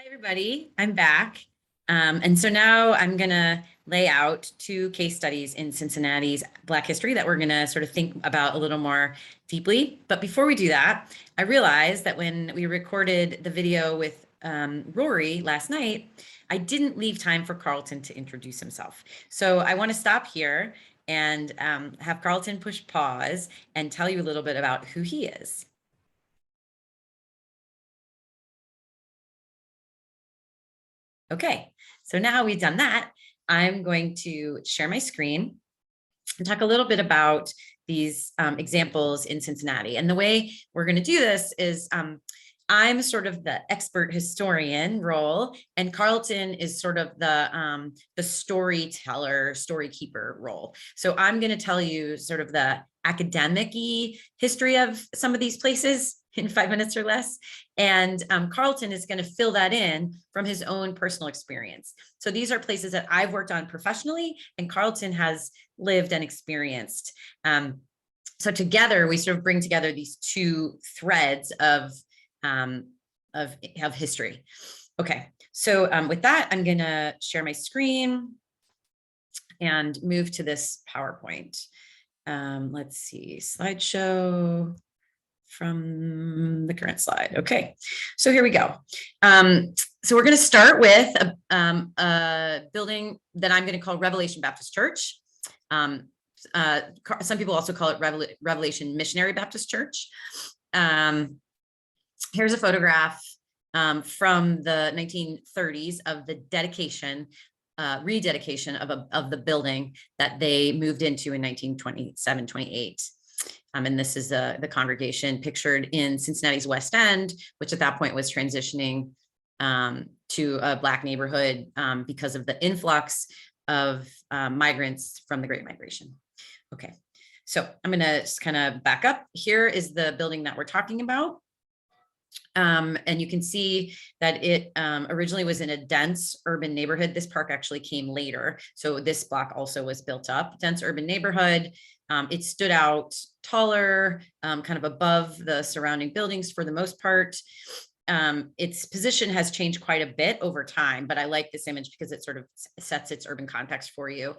Hi, everybody. I'm back. And so now I'm going to lay out two case studies in Cincinnati's Black history that we're going to sort of think about a little more deeply. But before we do that, I realized that when we recorded the video with Rory last night, I didn't leave time for Carlton to introduce himself. So I want to stop here and have Carlton push pause and tell you a little bit about who he is. Okay, so now we've done that, I'm going to share my screen and talk a little bit about these examples in Cincinnati. And the way we're going to do this is I'm sort of the expert historian role, and Carlton is sort of the storyteller, story keeper role. So I'm going to tell you sort of the academic-y history of some of these places in 5 minutes or less. And Carlton is going to fill that in from his own personal experience. So these are places that I've worked on professionally, and Carlton has lived and experienced. So together, we sort of bring together these two threads of history. Okay, so with that, I'm going to share my screen and move to this PowerPoint. Let's see, slideshow from the current slide. Okay, so here we go. So we're going to start with a building that I'm going to call Revelation Baptist Church. Some people also call it Revelation Missionary Baptist Church. Here's a photograph from the 1930s of the dedication, rededication of the building that they moved into in 1927, 28. And this is the congregation pictured in Cincinnati's West End, which at that point was transitioning to a Black neighborhood because of the influx of migrants from the Great Migration. Okay, so I'm going to just kind of back up. Here is the building that we're talking about. And you can see that it originally was in a dense urban neighborhood. This park actually came later. So this block also was built up, dense urban neighborhood. It stood out taller, kind of above the surrounding buildings for the most part. Its position has changed quite a bit over time, but I like this image because it sort of sets its urban context for you.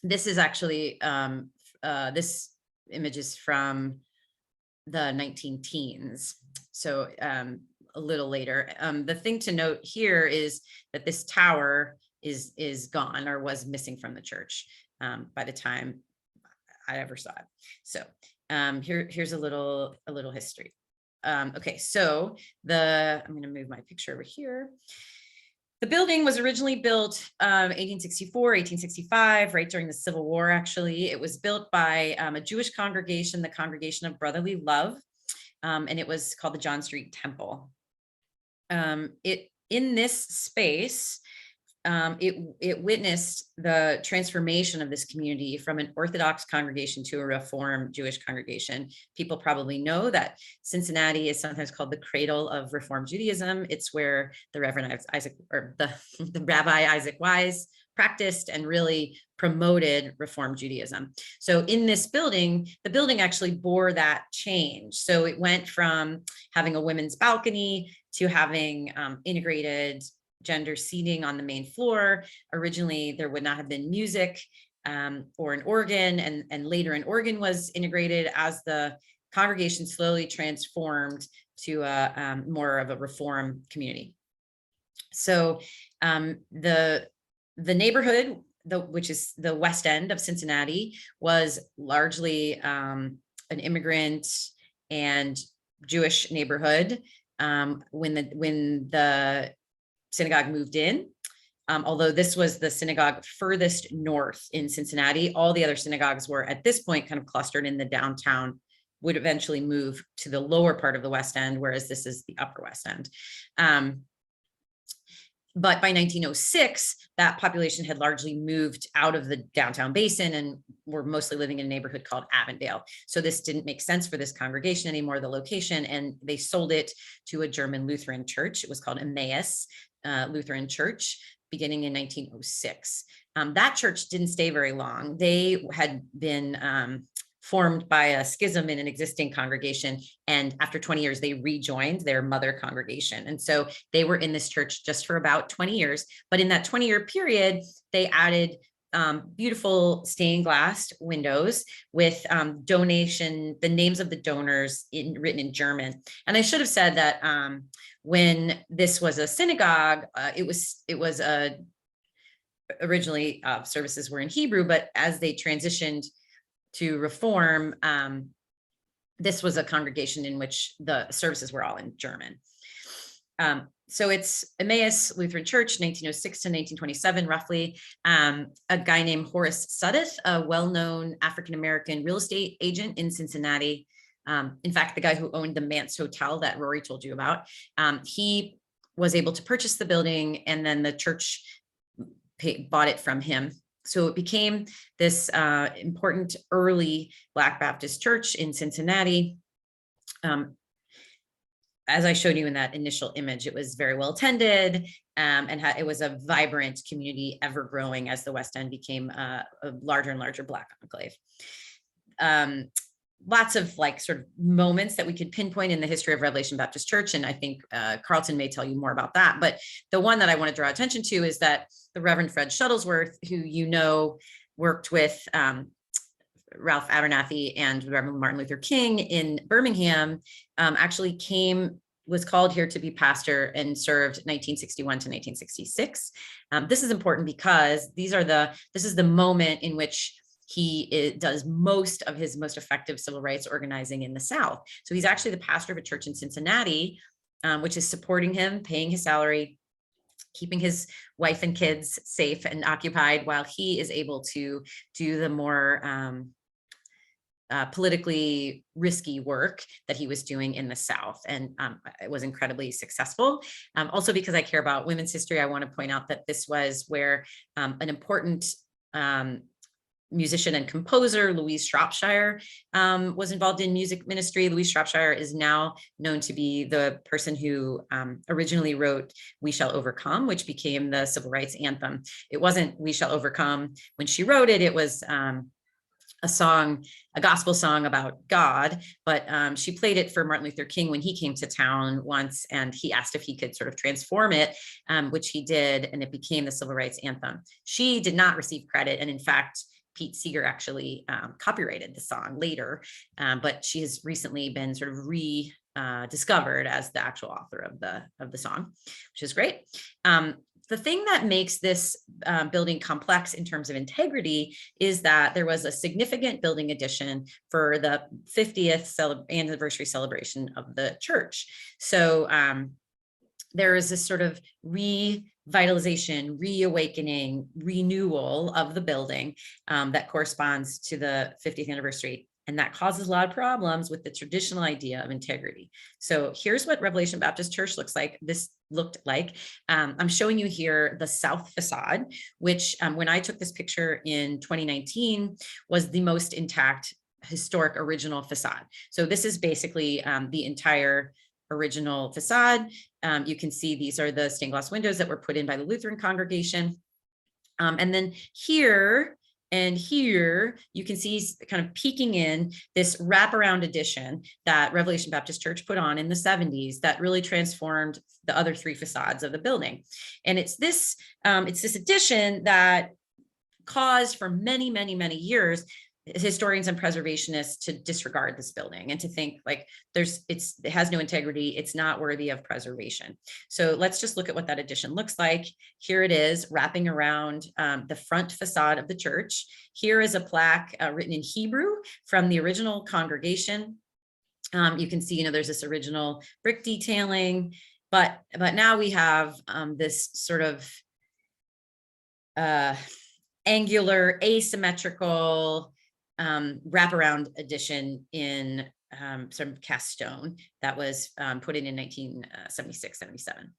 This is actually, this image is from the 19 teens. So a little later. The thing to note here is that this tower is gone or was missing from the church by the time I ever saw it. So here's a little history. Okay, so I'm going to move my picture over here. The building was originally built 1864, 1865, right during the Civil War, actually. It was built by a Jewish congregation, the Congregation of Brotherly Love, and it was called the John Street Temple. In this space, it witnessed the transformation of this community from an Orthodox congregation to a Reformed Jewish congregation. People probably know that Cincinnati is sometimes called the cradle of Reformed Judaism. It's where the Reverend Isaac, or the Rabbi Isaac Wise, practiced and really promoted Reformed Judaism. So in this building, the building actually bore that change. So it went from having a women's balcony to having integrated gender seating on the main floor. Originally, there would not have been music or an organ, and later an organ was integrated as the congregation slowly transformed to more of a Reform community. So the neighborhood, which is the West End of Cincinnati, was largely an immigrant and Jewish neighborhood. When the synagogue moved in, although this was the synagogue furthest north in Cincinnati, all the other synagogues were at this point kind of clustered in the downtown, would eventually move to the lower part of the West End, whereas this is the upper West End. But by 1906, that population had largely moved out of the downtown basin and were mostly living in a neighborhood called Avondale. So this didn't make sense for this congregation anymore, the location, and they sold it to a German Lutheran church. It was called Emmaus Lutheran Church, beginning in 1906. That church didn't stay very long. They had been formed by a schism in an existing congregation. And after 20 years, they rejoined their mother congregation. And so they were in this church just for about 20 years. But in that 20-year period, they added beautiful stained glass windows with the names of the donors written in German. And I should have said that when this was a synagogue, it was originally services were in Hebrew, but as they transitioned to Reform, this was a congregation in which the services were all in German. So it's Emmaus Lutheran Church, 1906 to 1927, roughly. A guy named Horace Suddeth, a well-known African-American real estate agent in Cincinnati. In fact, the guy who owned the Manse Hotel that Rory told you about, he was able to purchase the building, and then the church bought it from him. So it became this important early Black Baptist church in Cincinnati. As I showed you in that initial image, it was very well attended, and it was a vibrant community, ever growing as the West End became a larger and larger Black enclave. Lots of like sort of moments that we could pinpoint in the history of Revelation Baptist Church. And I think Carlton may tell you more about that. But the one that I want to draw attention to is that the Reverend Fred Shuttlesworth, who worked with Ralph Abernathy and Reverend Martin Luther King in Birmingham, actually was called here to be pastor and served 1961 to 1966. This is important because this is the moment in which he does most of his most effective civil rights organizing in the South. So he's actually the pastor of a church in Cincinnati, which is supporting him, paying his salary, keeping his wife and kids safe and occupied while he is able to do the more politically risky work that he was doing in the South. And it was incredibly successful. Also, because I care about women's history, I want to point out that this was where an important musician and composer, Louise Shropshire, was involved in music ministry. Louise Shropshire is now known to be the person who originally wrote We Shall Overcome, which became the civil rights anthem. It wasn't We Shall Overcome when she wrote it. It was a gospel song about God, but she played it for Martin Luther King when he came to town once, and he asked if he could sort of transform it, which he did, and it became the civil rights anthem. She did not receive credit, and in fact, Pete Seeger actually copyrighted the song later, but she has recently been sort of rediscovered as the actual author of the song, which is great. The thing that makes this building complex in terms of integrity is that there was a significant building addition for the 50th anniversary celebration of the church. So there is this sort of revitalization, reawakening, renewal of the building that corresponds to the 50th anniversary. And that causes a lot of problems with the traditional idea of integrity. So here's what Revelation Baptist Church looked like. I'm showing you here the south facade, which when I took this picture in 2019 was the most intact historic original facade. So this is basically the entire original facade. You can see these are the stained glass windows that were put in by the Lutheran congregation. And then here and here, you can see kind of peeking in this wraparound addition that Revelation Baptist Church put on in the 70s that really transformed the other three facades of the building. And it's this addition that caused for many, many, many years historians and preservationists to disregard this building and to think like it has no integrity, it's not worthy of preservation. So let's just look at what that addition looks like. Here it is wrapping around the front facade of the church. Here is a plaque written in Hebrew from the original congregation. You can see, there's this original brick detailing, but now we have this sort of angular, asymmetrical wraparound addition in some cast stone that was put in 1976, 77.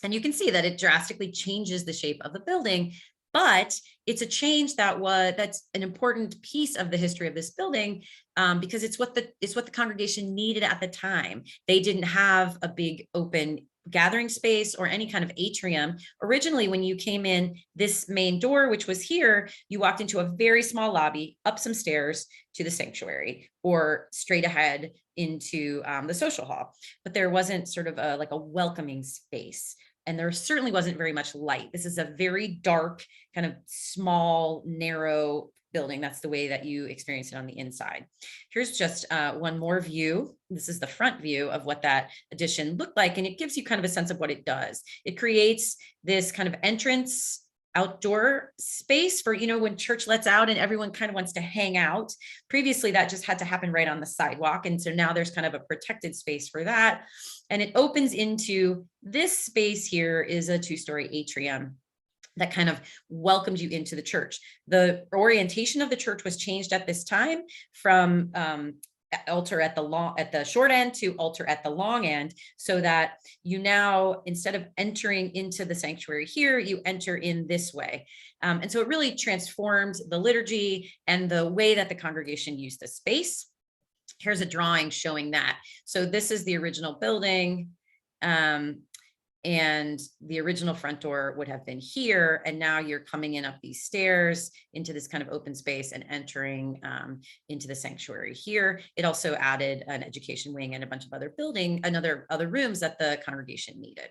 And you can see that it drastically changes the shape of the building, but it's a change that's an important piece of the history of this building because it's what the congregation needed at the time. They didn't have a big open gathering space or any kind of atrium. Originally, when you came in this main door, which was here, you walked into a very small lobby, up some stairs to the sanctuary, or straight ahead into the social hall. But there wasn't sort of like a welcoming space. And there certainly wasn't very much light. This is a very dark, kind of small, narrow building. That's the way that you experience it on the inside. Here's just one more view. This is the front view of what that addition looked like. And it gives you kind of a sense of what it does. It creates this kind of entrance outdoor space for, when church lets out and everyone kind of wants to hang out. Previously, that just had to happen right on the sidewalk. And so now there's kind of a protected space for that. And it opens into this space here is a 2-story atrium that kind of welcomed you into the church. The orientation of the church was changed at this time from altar at the short end to altar at the long end, so that you now, instead of entering into the sanctuary here, you enter in this way. And so it really transformed the liturgy and the way that the congregation used the space. Here's a drawing showing that. So this is the original building. And the original front door would have been here. And now you're coming in up these stairs into this kind of open space and entering into the sanctuary here. It also added an education wing and a bunch of other other rooms that the congregation needed.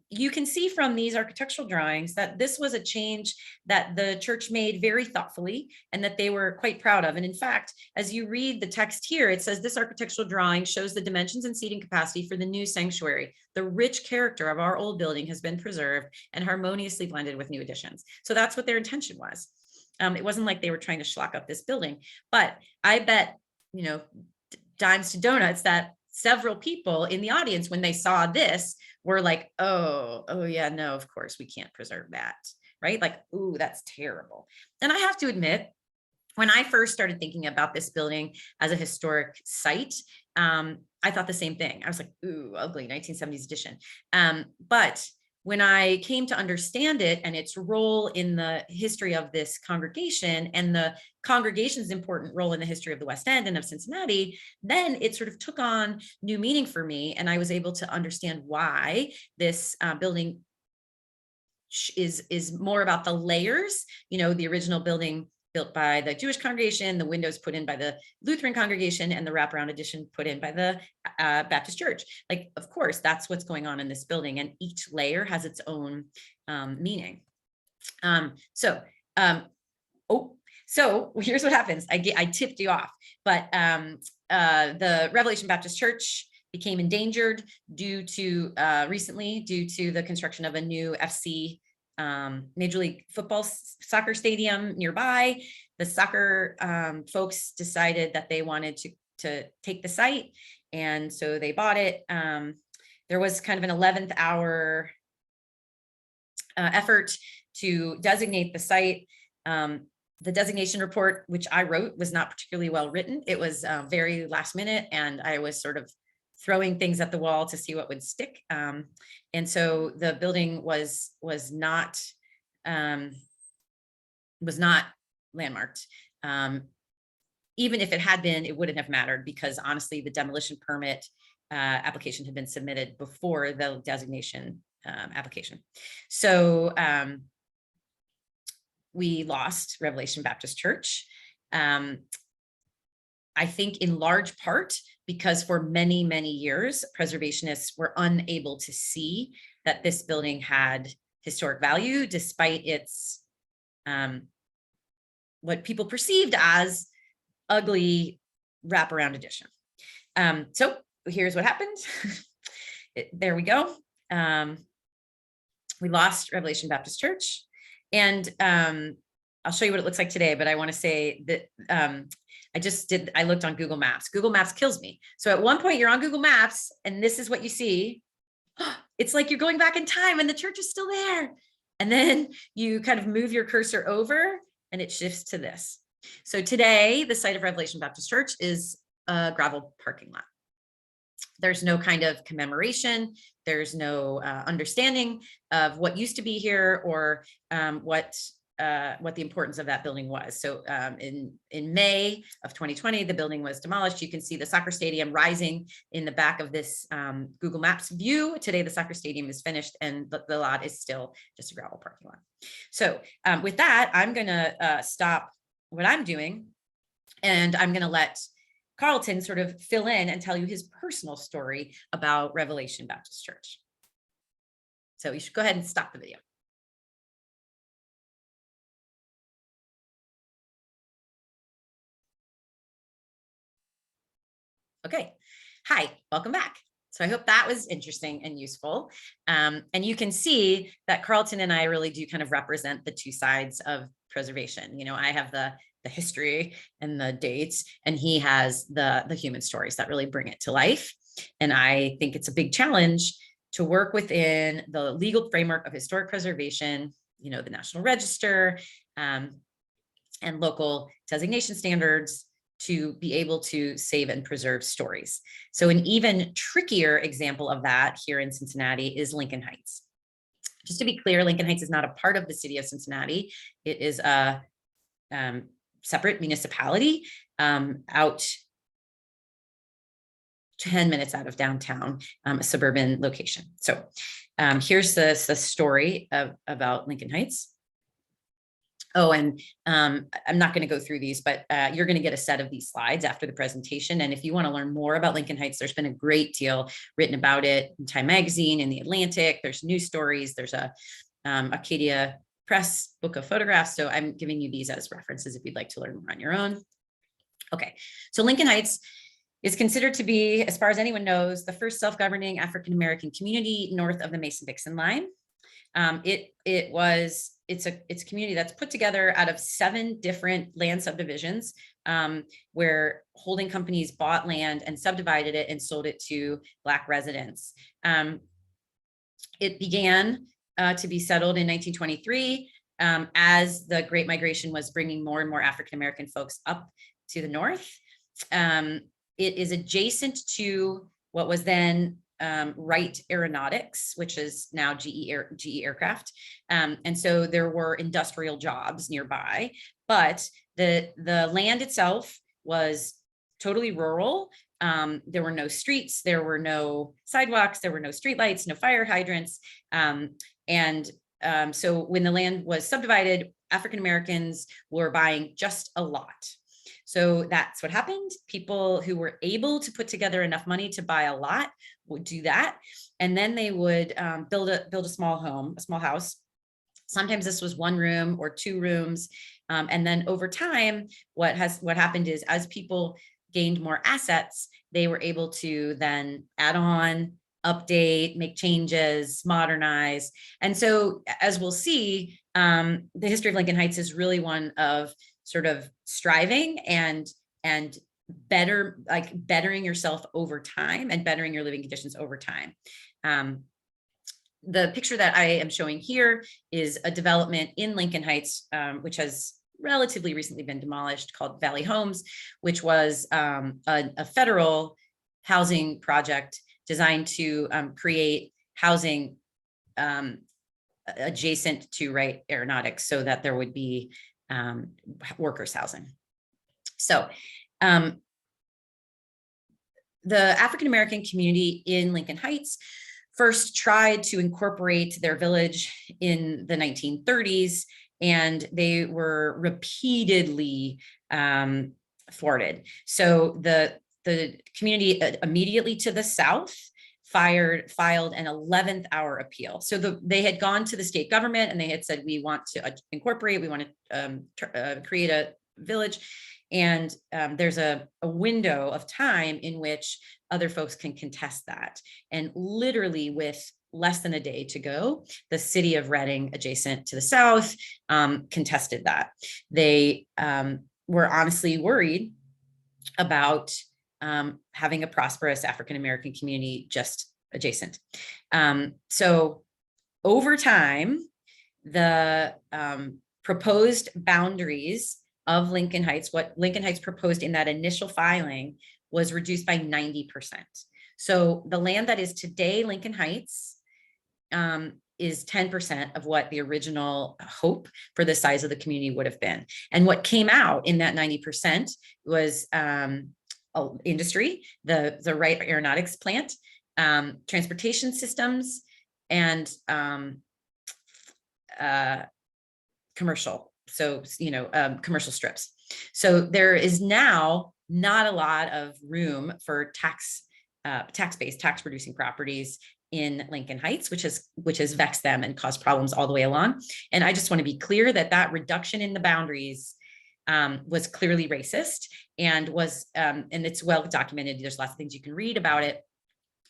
You can see from these architectural drawings that this was a change that the church made very thoughtfully and that they were quite proud of. And in fact, as you read the text here, it says this architectural drawing shows the dimensions and seating capacity for the new sanctuary. The rich character of our old building has been preserved and harmoniously blended with new additions. So that's what their intention was. It wasn't like they were trying to schlock up this building, but I bet, dimes to donuts that several people in the audience, when they saw this, were like, oh yeah, no, of course we can't preserve that, right? Like, ooh, that's terrible. And I have to admit, when I first started thinking about this building as a historic site, I thought the same thing. I was like, ooh, ugly 1970s edition. But when I came to understand it and its role in the history of this congregation and the congregation's important role in the history of the West End and of Cincinnati, then it sort of took on new meaning for me. And I was able to understand why this building is more about the layers, the original building built by the Jewish congregation, the windows put in by the Lutheran congregation, and the wraparound addition put in by the Baptist church. Like, of course, that's what's going on in this building, and each layer has its own meaning. So here's what happens. I tipped you off, but the Revelation Baptist Church became endangered recently due to the construction of a new FC Major League soccer stadium nearby. The soccer folks decided that they wanted to take the site, and so they bought it. There was kind of an 11th hour effort to designate the site. The designation report, which I wrote, was not particularly well written. It was very last minute, and I was sort of throwing things at the wall to see what would stick. And so the building was not landmarked. Even if it had been, it wouldn't have mattered, because honestly, the demolition permit application had been submitted before the designation application. So we lost Revelation Baptist Church. I think in large part because for many, many years, preservationists were unable to see that this building had historic value, despite its what people perceived as ugly wraparound addition. So here's what happened. There we go. We lost Revelation Baptist Church, and I'll show you what it looks like today, but I want to say that I looked on Google Maps. Google Maps kills me. So at one point you're on Google Maps and this is what you see. It's like you're going back in time and the church is still there. And then you kind of move your cursor over and it shifts to this. So today, the site of Revelation Baptist Church is a gravel parking lot. There's no kind of commemoration. There's no understanding of what used to be here or what what the importance of that building was. So in May of 2020, the building was demolished. You can see the soccer stadium rising in the back of this Google Maps view. Today, the soccer stadium is finished and the lot is still just a gravel parking lot. So with that, I'm going to stop what I'm doing, and I'm going to let Carlton sort of fill in and tell you his personal story about Revelation Baptist Church. So you should go ahead and stop the video. Okay. Hi, welcome back. So I hope that was interesting and useful. And you can see that Carlton and I really do kind of represent the two sides of preservation. You know, I have the history and the dates, and he has the human stories that really bring it to life. And I think it's a big challenge to work within the legal framework of historic preservation, you know, the National Register and local designation standards, to be able to save and preserve stories. So an even trickier example of that here in Cincinnati is Lincoln Heights. Just to be clear, Lincoln Heights is not a part of the city of Cincinnati. It is a separate municipality out 10 minutes out of downtown, a suburban location. So here's the story about Lincoln Heights. Oh, and I'm not going to go through these, but you're going to get a set of these slides after the presentation. And if you want to learn more about Lincoln Heights, there's been a great deal written about it in Time Magazine, in The Atlantic. There's news stories. There's a Acadia Press book of photographs. So I'm giving you these as references if you'd like to learn more on your own. Okay, so Lincoln Heights is considered to be, as far as anyone knows, the first self-governing African-American community north of the Mason-Dixon line. It's a community that's put together out of 7 different land subdivisions where holding companies bought land and subdivided it and sold it to Black residents. It began to be settled in 1923 as the Great Migration was bringing more and more African-American folks up to the north. It is adjacent to what was then Wright Aeronautics, which is now GE Aircraft. And so there were industrial jobs nearby, but the land itself was totally rural. There were no streets, there were no sidewalks, there were no streetlights, no fire hydrants. So when the land was subdivided, African Americans were buying just a lot. So that's what happened. People who were able to put together enough money to buy a lot would do that. And then they would build a small home, a small house. Sometimes this was 1 room or 2 rooms. And then over time, what happened is as people gained more assets, they were able to then add on, update, make changes, modernize. And so as we'll see, the history of Lincoln Heights is really one of sort of striving and bettering yourself over time and bettering your living conditions over time. The picture that I am showing here is a development in Lincoln Heights, which has relatively recently been demolished, called Valley Homes, which was a federal housing project designed to create housing adjacent to Wright Aeronautics so that there would be workers housing. So the African-American community in Lincoln Heights first tried to incorporate their village in the 1930s, and they were repeatedly thwarted. So the community immediately to the south filed an 11th hour appeal. So they had gone to the state government and they had said, we want to incorporate, we want to create a village. And there's a window of time in which other folks can contest that. And literally with less than a day to go, the city of Reading, adjacent to the south, contested that. They were honestly worried about having a prosperous African-American community just adjacent. So over time, the proposed boundaries of Lincoln Heights, what Lincoln Heights proposed in that initial filing, was reduced by 90%. So the land that is today Lincoln Heights is 10% of what the original hope for the size of the community would have been. And what came out in that 90% was industry, the Wright Aeronautics plant, transportation systems, and commercial. So, commercial strips. So there is now not a lot of room for tax-based, tax-producing properties in Lincoln Heights, which has vexed them and caused problems all the way along. And I just want to be clear that reduction in the boundaries was clearly racist and and it's well documented. There's lots of things you can read about it.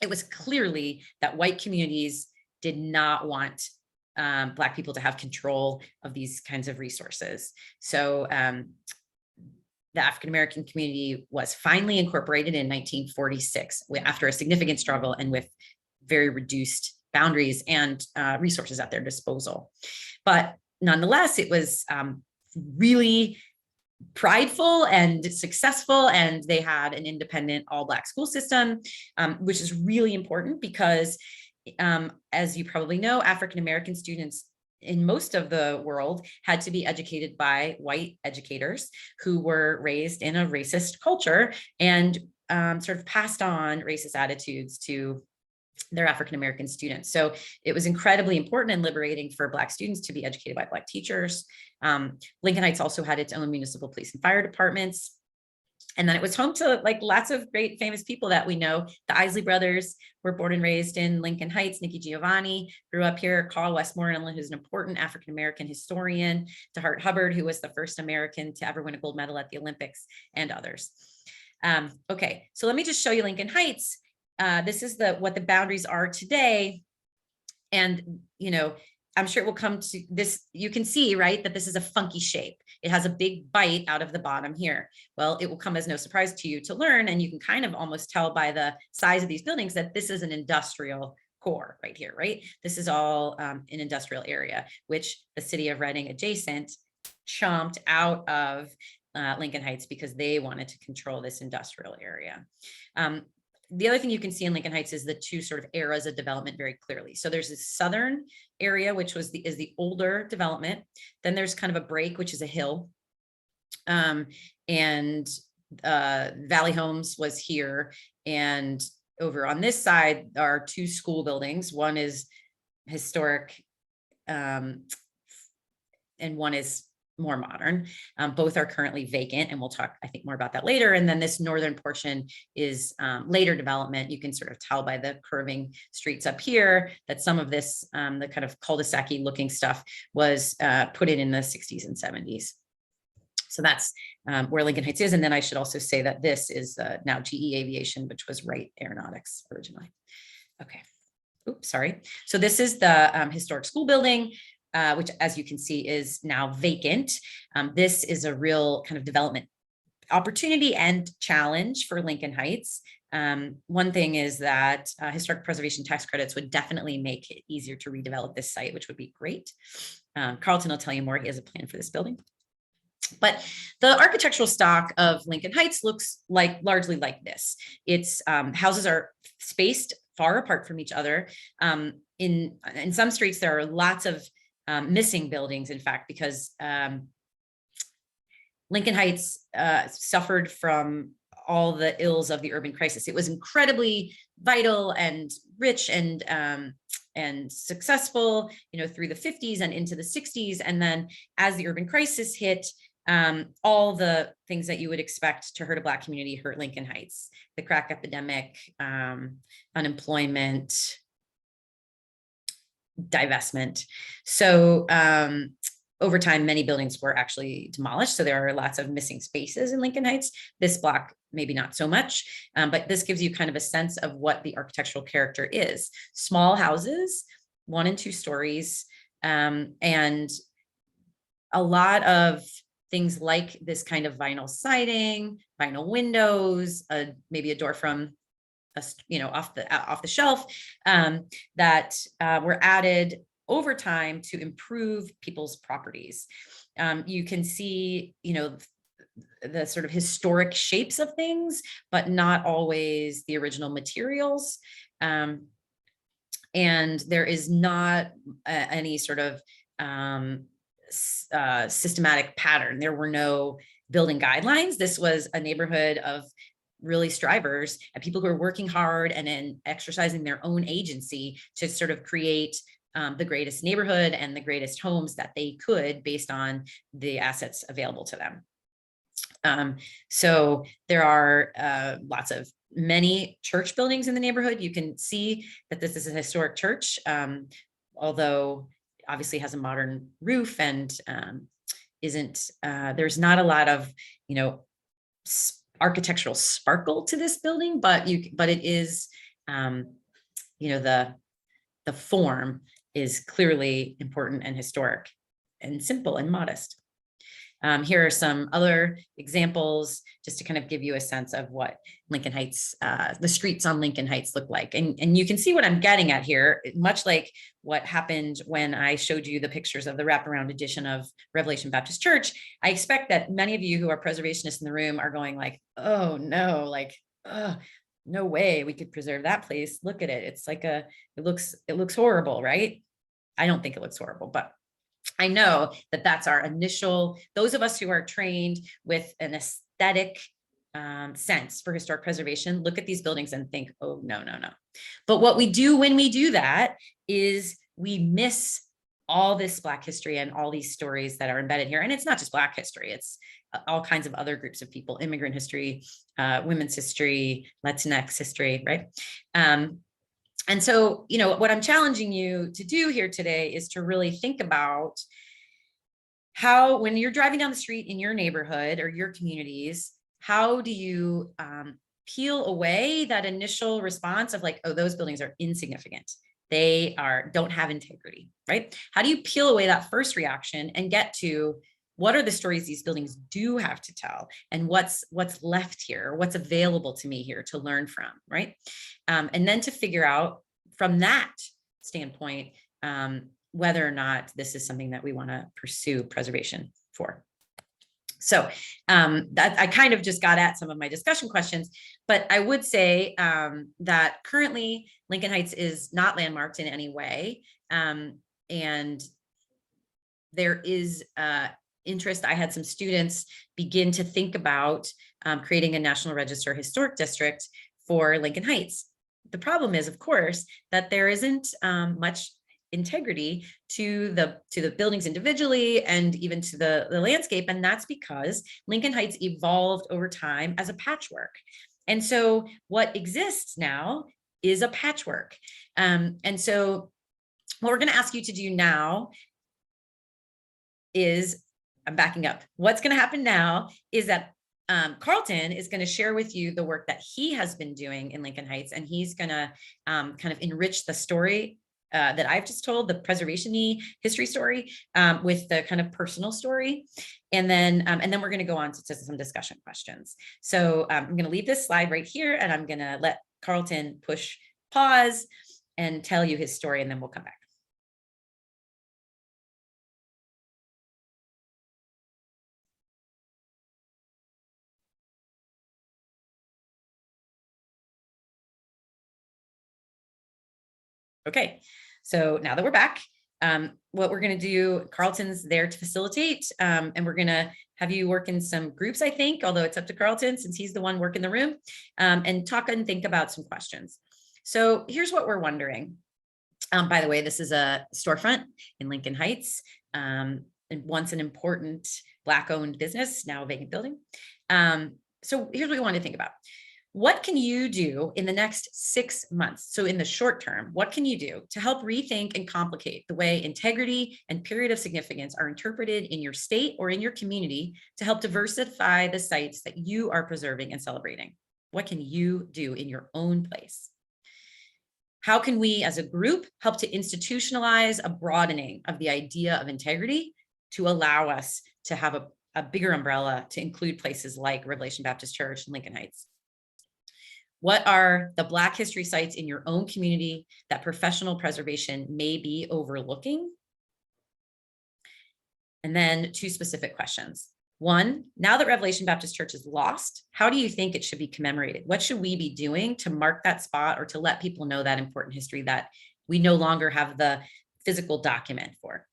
It was clearly that white communities did not want Black people to have control of these kinds of resources. So the African-American community was finally incorporated in 1946 after a significant struggle and with very reduced boundaries and resources at their disposal. But nonetheless, it was really prideful and successful, and they had an independent all-Black school system, which is really important because, as you probably know, African-American students in most of the world had to be educated by white educators who were raised in a racist culture and sort of passed on racist attitudes to their African-American students. So it was incredibly important and liberating for Black students to be educated by Black teachers. Lincoln Heights also had its own municipal police and fire departments. And then it was home to lots of great famous people that we know. The Isley brothers were born and raised in Lincoln Heights. Nikki Giovanni grew up here. Carl Westmoreland, who's an important African-American historian. DeHart Hubbard, who was the first American to ever win a gold medal at the Olympics, and others. Okay, so let me just show you Lincoln Heights. This is what the boundaries are today. And, I'm sure it will come to this. You can see, right, that this is a funky shape. It has a big bite out of the bottom here. Well, it will come as no surprise to you to learn, and you can kind of almost tell by the size of these buildings that this is an industrial core right here, right? This is all an industrial area, which the city of Reading adjacent chomped out of Lincoln Heights because they wanted to control this industrial area. The other thing you can see in Lincoln Heights is the two sort of eras of development very clearly. So there's this southern area, which is the older development. Then there's kind of a break, which is a hill. And Valley Homes was here. And over on this side are two school buildings. One is historic, and one is more modern. Both are currently vacant, and we'll talk, I think, more about that later. And then this northern portion is later development. You can sort of tell by the curving streets up here that some of this, the kind of cul-de-sac-y looking stuff, was put in the 60s and 70s. So that's where Lincoln Heights is. And then I should also say that this is now GE Aviation, which was Wright Aeronautics originally. Okay. Oops, sorry. So this is the historic school building, which, as you can see, is now vacant. This is a real kind of development opportunity and challenge for Lincoln Heights. One thing is that historic preservation tax credits would definitely make it easier to redevelop this site, which would be great. Carlton will tell you more. He has a plan for this building. But the architectural stock of Lincoln Heights looks largely like this. Its houses are spaced far apart from each other. In some streets, there are lots of missing buildings, in fact, because Lincoln Heights suffered from all the ills of the urban crisis. It was incredibly vital and rich and successful, through the 50s and into the 60s. And then as the urban crisis hit, all the things that you would expect to hurt a Black community hurt Lincoln Heights. The crack epidemic, unemployment, divestment. So over time, many buildings were actually demolished. So there are lots of missing spaces in Lincoln Heights. This block, maybe not so much, but this gives you kind of a sense of what the architectural character is. Small houses, 1 and 2 stories, and a lot of things like this kind of vinyl siding, vinyl windows, maybe a door from off the shelf, that were added over time to improve people's properties. You can see, the sort of historic shapes of things, but not always the original materials. And there is not any sort of systematic pattern. There were no building guidelines. This was a neighborhood of really strivers and people who are working hard and then exercising their own agency to sort of create the greatest neighborhood and the greatest homes that they could based on the assets available to them. So there are many church buildings in the neighborhood. You can see that this is a historic church, although obviously has a modern roof and there's not a lot of, architectural sparkle to this building, but it is, the form is clearly important and historic and simple and modest. Here are some other examples just to kind of give you a sense of what Lincoln Heights, the streets on Lincoln Heights look like. And you can see what I'm getting at here, much like what happened when I showed you the pictures of the wraparound edition of Revelation Baptist Church. I expect that many of you who are preservationists in the room are going like, oh no, no way we could preserve that place. Look at it. It's like it looks horrible, right? I don't think it looks horrible, but I know that that's our initial, those of us who are trained with an aesthetic sense for historic preservation, look at these buildings and think, oh, no. But what we do when we do that is we miss all this Black history and all these stories that are embedded here. And it's not just Black history, it's all kinds of other groups of people, immigrant history, women's history, Latinx history, right? And so, what I'm challenging you to do here today is to really think about how, when you're driving down the street in your neighborhood or your communities, how do you peel away that initial response of like, oh, those buildings are insignificant. They don't have integrity, right? How do you peel away that first reaction and get to what are the stories these buildings do have to tell and what's left here, what's available to me here to learn from, right? And then to figure out from that standpoint, whether or not this is something that we want to pursue preservation for. So that I kind of just got at some of my discussion questions, but I would say that currently Lincoln Heights is not landmarked in any way. And there is interest. I had some students begin to think about creating a National Register Historic District for Lincoln Heights. The problem is, of course, that there isn't much integrity to the buildings individually and even to the landscape. And that's because Lincoln Heights evolved over time as a patchwork. And so what exists now is a patchwork. And so what we're going to ask you to do now is, I'm backing up. What's going to happen now is that Carlton is going to share with you the work that he has been doing in Lincoln Heights, and he's going to kind of enrich the story that I've just told, the preservation-y history story, with the kind of personal story. And then we're going to go on to some discussion questions. So I'm going to leave this slide right here, and I'm going to let Carlton push pause and tell you his story, and then we'll come back. Okay, so now that we're back, what we're going to do, Carlton's there to facilitate, and we're going to have you work in some groups, I think, although it's up to Carlton since he's the one working the room, and talk and think about some questions. So here's what we're wondering. By the way, this is a storefront in Lincoln Heights, and once an important Black-owned business, now a vacant building. So here's what we want to think about. What can you do in the next 6 months? So in the short term, what can you do to help rethink and complicate the way integrity and period of significance are interpreted in your state or in your community to help diversify the sites that you are preserving and celebrating? What can you do in your own place? How can we as a group help to institutionalize a broadening of the idea of integrity to allow us to have a bigger umbrella to include places like Revelation Baptist Church and Lincoln Heights? What are the Black history sites in your own community that professional preservation may be overlooking? And then 2 specific questions. 1, now that Revelation Baptist Church is lost, how do you think it should be commemorated? What should we be doing to mark that spot or to let people know that important history that we no longer have the physical document for.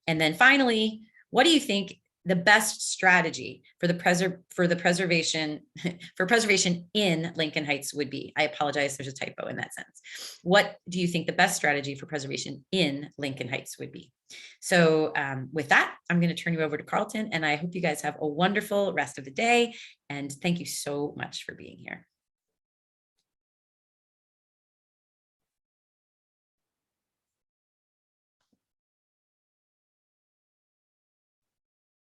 And then finally, what do you think the best strategy for the preservation in Lincoln Heights would be? I apologize, there's a typo in that sentence. What do you think the best strategy for preservation in Lincoln Heights would be? So with that, I'm going to turn you over to Carlton, and I hope you guys have a wonderful rest of the day. And thank you so much for being here.